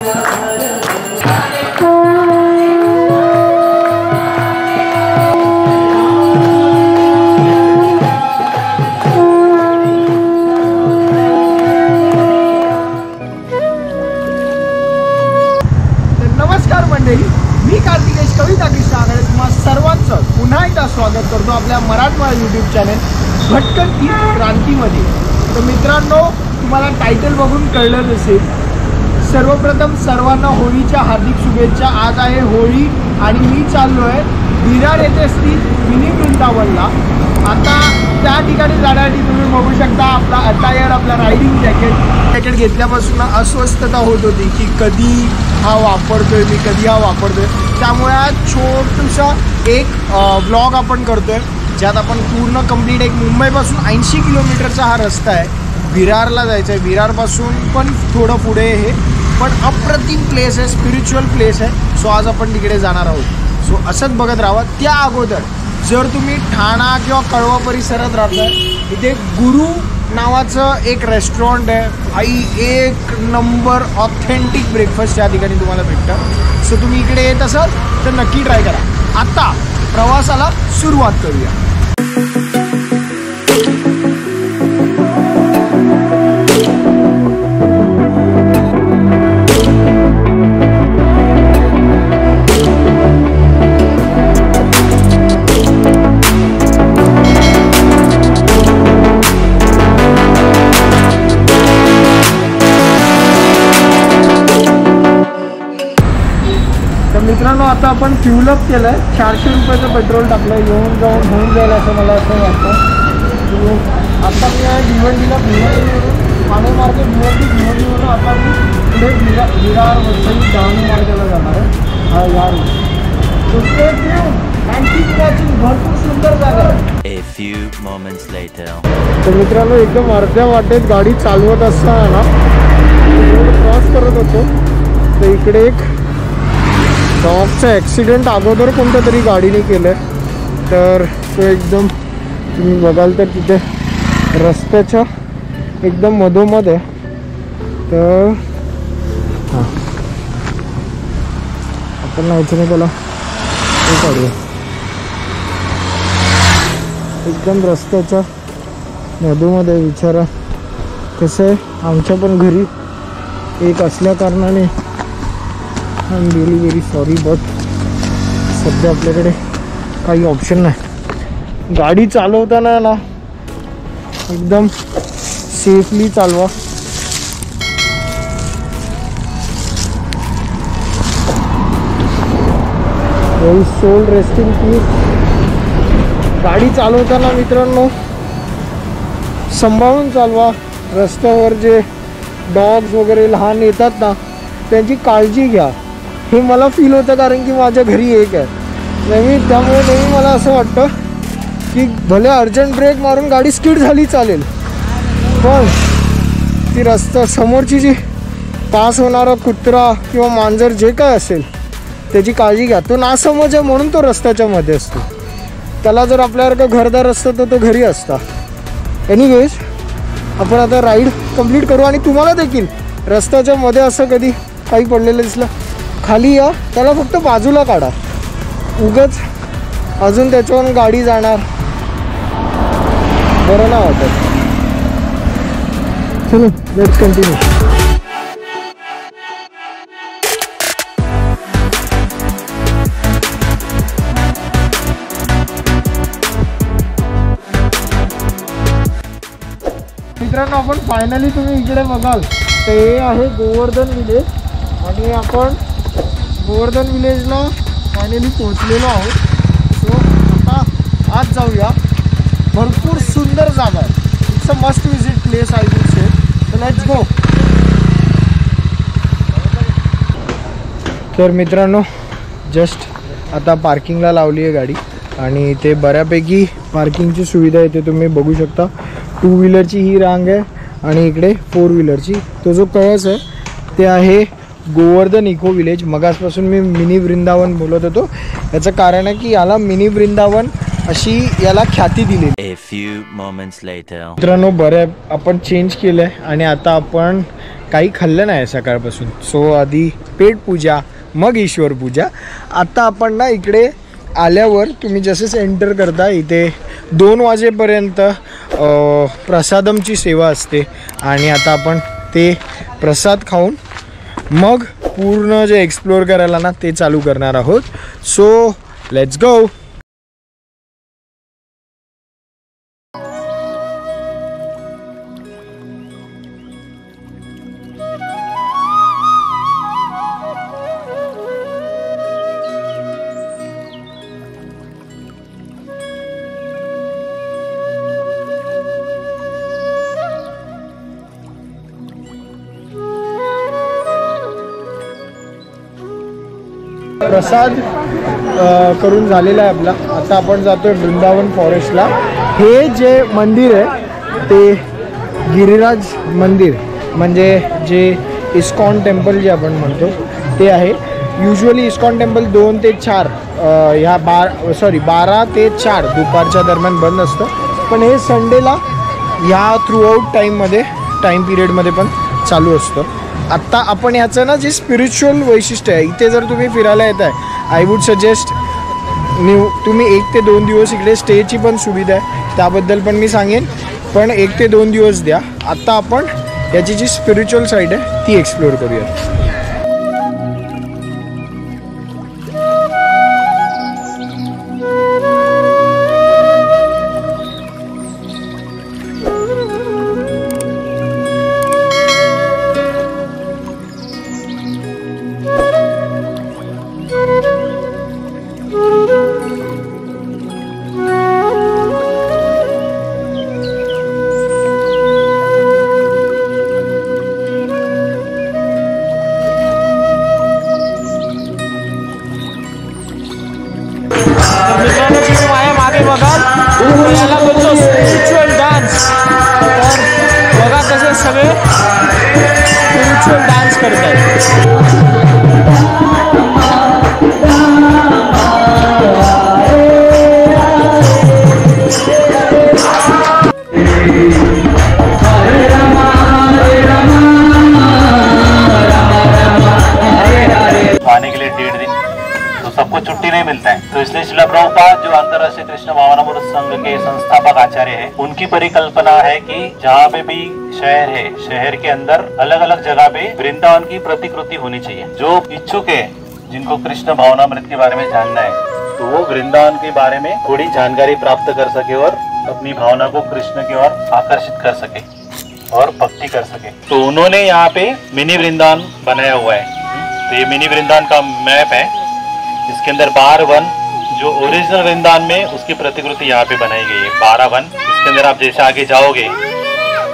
मी कार्तिकेश कविता कृष्ण आगळे तुम्हा सर्वांचं पुन्हा एकदा स्वागत करतो आपल्या मराठवाडा यूट्यूब चॅनल भटकन की क्रांतीमध्ये। तर मित्रांनो, तुम्हाला टायटल बघून कळलं असेल, सर्वप्रथम सर्वांना होळीच्या हार्दिक शुभेच्छा। आज आहे होळी आणि मी चाललो आहे विरार येथे स्थित मिनी वृंदावनला। आता त्या ठिकाणी जाण्यासाठी तुम्ही बघू शकता आपला अटायर, आपला रायडिंग जॅकेट घेतल्यापासून अस्वस्थता होत होती की कधी हा वापरतोय मी, कधी हा वापरतोय। त्यामुळे आज छोटूसा एक व्लॉग आपण करतोय, ज्यात आपण पूर्ण कंप्लीट एक मुंबईपासून 80 किलोमीटरचा हा रस्ता आहे, विरारला जायचं आहे। विरारपासून पण थोडं पुढे हे पण अप्रतिम प्लेस आहे, स्पिरिच्युअल प्लेस आहे। सो आज आपण तिकडे जाणार आहोत। सो असंच बघत राहा। त्या अगोदर जर तुम्ही ठाणा किंवा कळवा परिसरात राहताय, इथे गुरु नावाचं एक रेस्टॉरंट आहे भाई, एक नंबर ऑथेंटिक ब्रेकफास्ट या ठिकाणी तुम्हाला भेटतं। सो तुम्ही इकडे येत असाल तर नक्की ट्राय करा। आता प्रवासाला सुरुवात करूया। मित्रांनो, आता आपण फ्यूल अप केलं आहे, 400 रुपयाचं पेट्रोल टाकलं, येऊन जाऊन होऊन जाईल असं मला असं वाटतं। आता मी आहे भिवंडीला, भिवंडीवरून ठाणे मार्गे भिवंडीवरून आता मी पुढे विरार वसई डहाणू मार्गाला जाणार आहे। हा यार भरपूर सुंदर जागा आहे। तर मित्रांनो, एकदम अर्ध्या वाटेत गाडी चालवत असताना क्रॉस करत होतो, तर इकडे एक डॉगचा ॲक्सिडेंट अगोदर कोणत्या तरी गाडीने केलं आहे। तर तो एकदम तुम्ही बघाल तर तिथे रस्त्याच्या एकदम मधोमध आहे। तर हां, आपण नाहीचं नाही, त्याला हे काढूया। एकदम रस्त्याच्या मधोमध आहे। विचारा कसं आहे, आमच्या पण घरी एक असल्या कारणाने I am really very sorry, but सध्या आपल्याकडे काही ऑप्शन नाही। गाडी चालवताना ना एकदम सेफली चालवा। Soul resting peace. गाडी चालवताना मित्रांनो सांभाळून चालवा। रस्त्यावर जे डॉग्स वगैरे लहान येतात ना, त्यांची काळजी घ्या। हे मला फील होतं, कारण की माझ्या घरी एक आहे नेहमी, त्यामुळे नेहमी मला असं वाटतं की भले अर्जंट ब्रेक मारून गाडी स्किड झाली चालेल, पण ती रस्ता समोरची जी पास होणारा कुत्रा किंवा मांजर जे काय असेल त्याची काळजी घ्या। तो नासमज आहे म्हणून तो रस्त्याच्या मध्ये असतो, त्याला जर आपल्यासारखं घरदार असतं तर तो घरी असता। एनिवेज, आपण आता राईड कंप्लीट करू आणि तुम्हाला देखील रस्त्याच्या मध्ये असं कधी काही पडलेलं दिसलं, खाली या, त्याला फक्त बाजूला काढा, उगाच अजून त्याच्यावरून गाडी जाणार बरं नाही वाटत। चलो लेट्स कंटिन्यू। मित्रांनो, आपण फायनली तुम्ही इकडे बघाल तर हे आहे गोवर्धन विलेज, आणि आपण गोवर्धन विलेजला फायनली पोहोचलेलो आहोत। सो आता आज जाऊया। भरपूर सुंदर जागा आहे, it's a must visit place I would say. So let's गो। तर मित्रांनो, जस्ट आता पार्किंगला लावली आहे गाडी, आणि इथे बऱ्यापैकी पार्किंगची सुविधा आहे। इथे तुम्ही बघू शकता 2 व्हीलरची ही रांग आहे, आणि इकडे 4 व्हीलरची। तो जो कळस आहे ते आहे गोवर्धन इको विलेज। मगासपासून मी मिनी वृंदावन बोलत होतो, याचं कारण आहे की याला मिनी वृंदावन अशी याला ख्याती दिली। मित्रांनो, बऱ्या आपण चेंज केलं आहे, आणि आता आपण काही खाल्लं नाही सकाळपासून. सो आधी पेट पूजा मग ईश्वर पूजा. आता आपण ना इकडे आल्यावर तुम्ही जसेच एंटर करता इथे 2 वाजेपर्यंत प्रसादमची सेवा असते आणि आता आपण ते प्रसाद खाऊन मग पूर्ण जे एक्सप्लोअर करायला ना ते चालू करणार आहोत. सो लेट्स गो. प्रसाद करून झालेला आहे आपला. आता आपण जातोय वृंदावन फॉरेस्टला. हे जे मंदिर आहे ते गिरिराज मंदिर म्हणजे जे इस्कॉन टेम्पल जे आपण म्हणतो ते आहे. युजली इस्कॉन टेम्पल 2 ते 4 ह्या 12 ते 4 दुपारच्या दरम्यान बंद असतं. पण हे संडेला ह्या थ्रूआउट टाईम पिरियडमध्ये पण चालू असतं. आत्ता आपण ह्याचं ना जे स्पिरिच्युअल वैशिष्ट्य आहे, इथे जर तुम्ही फिरायला येत आहे आय वूड सजेस्ट तुम्ही 1 ते 2 दिवस इकडे स्टेची पण सुविधा आहे त्याबद्दल पण मी सांगेन. पण 1 ते 2 दिवस द्या. आत्ता आपण याची जी स्पिरिच्युअल साईड आहे ती एक्सप्लोअर करूया. याला बोलतो स्पिरिच्युअल डान्स. तर बघा कसे सगळे स्पिरिच्युअल डान्स करतात. आने के लिए 1.5 दिन तो सबको छुट्टी नहीं मिलता है. तो इसलिए श्रील प्रभुपाद जो अंतर्राष्ट्रीय कृष्ण भावनामृत संघ के संस्थापक आचार्य हैं, उनकी परिकल्पना है कि जहाँ पे भी शहर है, शहर के अंदर अलग अलग जगह पे वृंदावन की प्रतिकृति होनी चाहिए. जो इच्छुक है जिनको कृष्ण भावनामृत के बारे में जानना है तो वो वृंदावन के बारे में थोड़ी जानकारी प्राप्त कर सके और अपनी भावना को कृष्ण की ओर आकर्षित कर सके और भक्ति कर सके. तो उन्होंने यहाँ पे मिनी वृंदावन बनाया हुआ है. तो ये मिनी वृंदावन का मैप है जिसके अंदर 12 वन जो ओरिजिनल वृंदावन में उसकी प्रतिकृति यहाँ पे बनाई गई है. 12 वन. इसके अंदर आप जैसे आगे जाओगे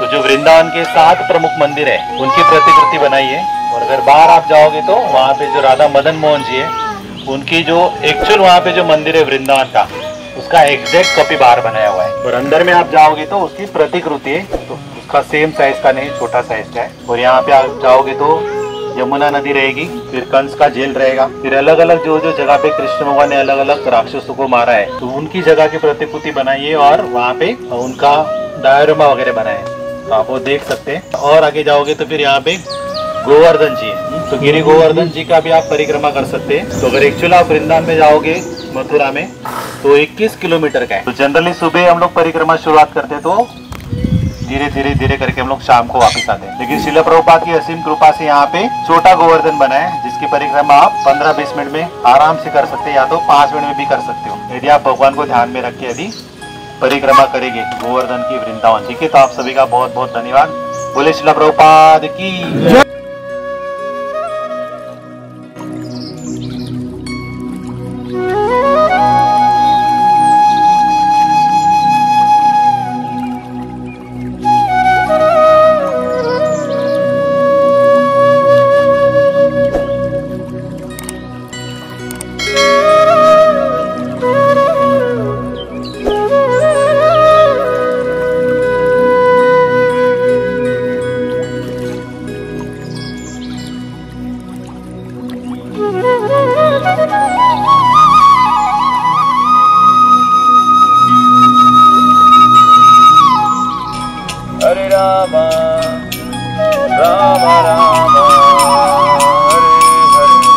तो जो वृंदावन के 7 प्रमुख मंदिर है उनकी प्रतिकृति बनाई है. और अगर बाहर आप जाओगे तो वहाँ पे जो राधा मदन मोहन जी है उनकी जो एक्चुअल वहाँ पे जो मंदिर है वृंदावन का उसका एग्जैक्ट कॉपी बाहर बनाया हुआ है. और अंदर में आप जाओगे तो उसकी प्रतिकृति है तो उसका सेम साइज का नहीं, छोटा साइज का है. और यहाँ पे आप जाओगे तो यमुना नदी रहेगी, फिर कंस का जेल रहेगा, फिर अलग अलग जो जो जगह पे कृष्ण भगवान ने अलग अलग राक्षसों को मारा है तो उनकी जगह की प्रतिकृति बनाई है और वहाँ पे उनका डायरोमा वगैरह बनाए तो आप वो देख सकते हैं. और आगे जाओगे तो फिर यहाँ पे गोवर्धन जी है. तो गिरी गोवर्धन जी का भी आप परिक्रमा कर सकते हैं. तो अगर एक्चुअली आप वृंदावन में जाओगे मथुरा में तो 21 किलोमीटर का है. तो जनरली सुबह हम लोग परिक्रमा शुरुआत करते हैं तो धीरे करके हम लोग शाम को वापस आते हैं. लेकिन श्रील प्रभुपाद की असीम कृपा से यहाँ पे छोटा गोवर्धन बना है जिसकी परिक्रमा आप 15-20 मिनट में आराम से कर सकते हैं या तो 5 मिनट में भी कर सकते हो यदि आप भगवान को ध्यान में रख के यदि परिक्रमा करेंगे गोवर्धन की वृंदावन. ठीक है, तो आप सभी का बहुत बहुत धन्यवाद. बोले श्रील प्रभुपाद की.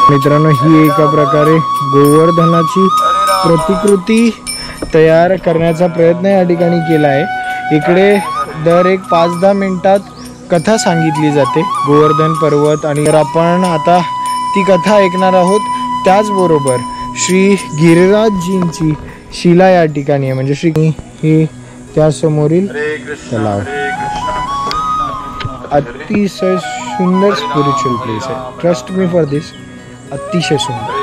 मित्रांनो, ही एका प्रकारे गोवर्धनाची प्रतिकृती तयार करण्याचा प्रयत्न या ठिकाणी केला आहे. इकडे दर एक 5-10 मिनिटात कथा सांगितली जाते गोवर्धन पर्वत, आणि तर आपण आता ती कथा ऐकणार आहोत. त्याचबरोबर श्री गिरिराजजींची शिला या ठिकाणी आहे, म्हणजे श्री ही त्यासमोरील तलाव. अतिशय सुंदर स्पिरिच्युअल प्लेस आहे. Trust me for this. अतिशय सुंदर.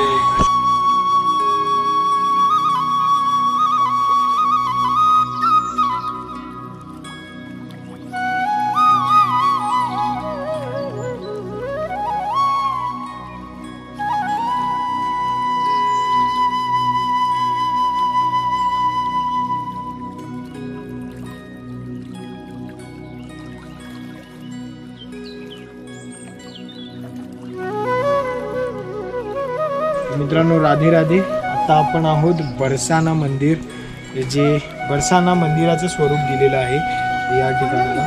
मित्रांनो, राधे राधे. आता आपण आहोत बरसाना मंदिर, जे बरसाना मंदिराचं स्वरूप दिलेलं आहे या ठिकाणाला.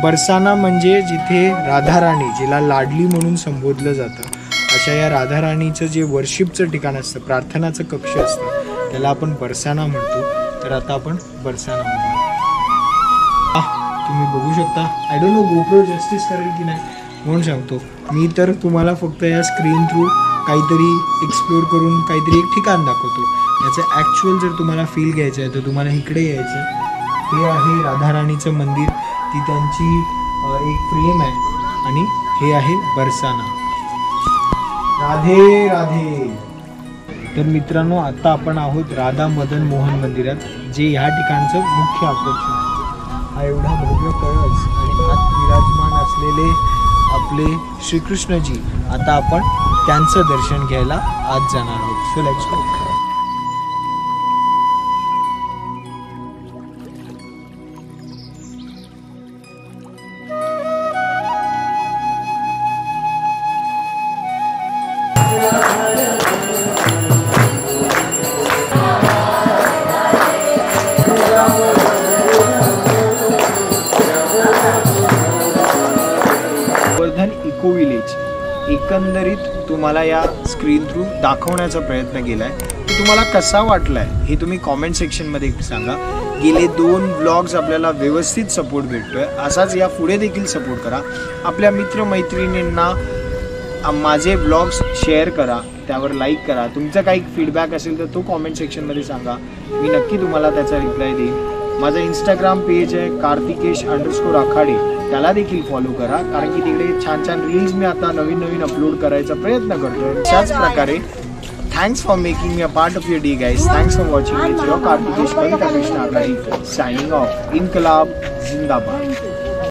बरसाना म्हणजे जिथे राधाराणी, जिला लाडली म्हणून संबोधलं जातं, अशा या राधाराणीचं जे वर्शिपचं ठिकाण असतं, प्रार्थनाचं कक्ष असतं, त्याला आपण बरसाना म्हणतो. तर आता आपण बरसाना म्हणतो. तुम्ही बघू शकता. I don't know GoPro justice करेल की नाही म्हणून सांगतो मी, तर तुम्हाला फक्त या स्क्रीन थ्रू काहीतरी एक्सप्लोर करून काहीतरी एक ठिकाण दाखवतो. याचं ॲक्च्युअल जर तुम्हाला फील घ्यायचं आहे तर तुम्हाला इकडे यायचं. हे आहे राधाराणीचं मंदिर, ती त्यांची एक फ्रेम आहे, आणि हे आहे बरसाना. राधे राधे. तर मित्रांनो, आता आपण आहोत राधा मदन मोहन मंदिरात, जे ह्या ठिकाणचं मुख्य आकर्षण आहे. हा एवढा भव्य कळस आणि आत विराजमान असलेले आपले श्रीकृष्णजी. आता आपण त्यांचं दर्शन घ्यायला आज जाणार आहोत. So let's go. Govardhan eco village एकंदरीत तुम्हाला या स्क्रीन थ्रू दाखवण्याचा प्रयत्न केला आहे. तो तुम्हाला कसा वाटला आहे हे तुम्ही कॉमेंट सेक्शनमध्ये सांगा. गेले 2 व्लॉग्स आपल्याला व्यवस्थित सपोर्ट भेटतोय. असाच या पुढे देखील सपोर्ट करा. आपल्या मित्रमैत्रिणींना माझे व्लॉग्स शेअर करा, त्यावर लाईक करा. तुमचा काही फीडबॅक असेल तर तो कॉमेंट सेक्शनमध्ये सांगा. मी नक्की तुम्हाला त्याचा रिप्लाय देईन. माझं इंस्टाग्राम पेज आहे कार्तिकेश_आखाडे, त्याला देखील फॉलो करा, कारण की तिकडे छान छान रील्स मी आता नवीन अपलोड करायचा प्रयत्न करतोय. त्याच प्रकारे thanks for making me a part of your day guys. Thanks for watching. It's your Kartikesh Akhade signing off. इनकलाब जिंदाबाद.